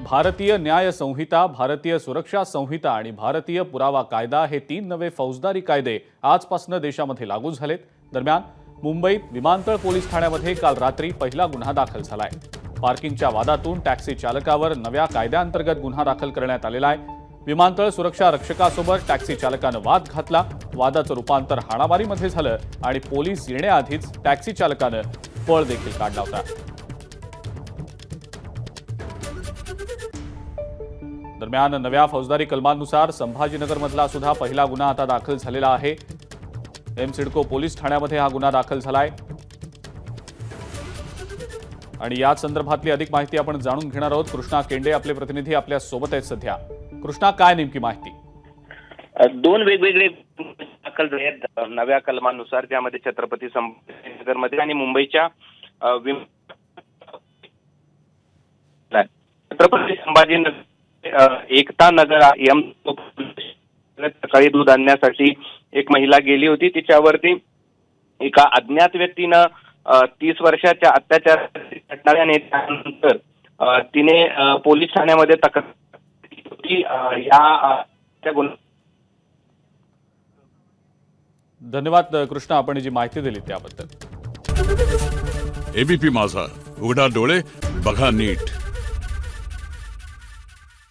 भारतीय न्याय संहिता, भारतीय सुरक्षा संहिता आणि भारतीय पुरावा कायदा हे 3 नवे फौजदारी कायदे आजपासून देशामध्ये लागू झालेत। दरम्यान मुंबईत विमानतळ पोलीस ठाण्यामध्ये काल रात्री पहिला गुन्हा दाखल झालाय। पार्किंगच्या वादातून टॅक्सी चालकावर नव्या कायद्याअंतर्गत गुन्हा दाखल करण्यात आलेला आहे। विमानतळ सुरक्षा रक्षकासोबत टॅक्सी चालकाने वाद घातला। वादाचं रूपांतर हाणामारीमध्ये झालं आणि पोलीस येण्याआधीच टॅक्सी चालकाने पळ देखील काढला होता। दरम्यान नव्या फौजदारी कलमांनुसार संभाजीनगरमधला सुद्धा पहिला गुन्हा आता दाखल झालेला आहे। सिडको पोलीस ठाण्यामध्ये हा गुन्हा दाखल झालाय आणि या संदर्भातली अधिक माहिती आपण जाणून घेणार आहोत। कृष्णा केंडे आपले प्रतिनिधी आपल्या सोबत आहेत सध्या। कृष्णा, काय नेमकी माहिती? दोन वेगवेगळे दाखल झालेत नव्या कलमांनुसार, त्यामध्ये छत्रपती संभाजीनगरमध्ये आणि मुंबईच्या छत्रपती संभाजीनगर एकता नगर सकाळी दूध आणण्यासाठी एक महिला गेली होती। तिच्यावरती एका अज्ञात व्यक्तीनं 30 वर्षाच्या अत्याचार घडणाऱ्याने त्यानंतर तिने पोलीस ठाण्यामध्ये तक्रार केली होती। धन्यवाद कृष्णा, आपण जी माहिती दिली त्याबद्दल। एबीपी माझा, उघडा डोळे बघा नीट।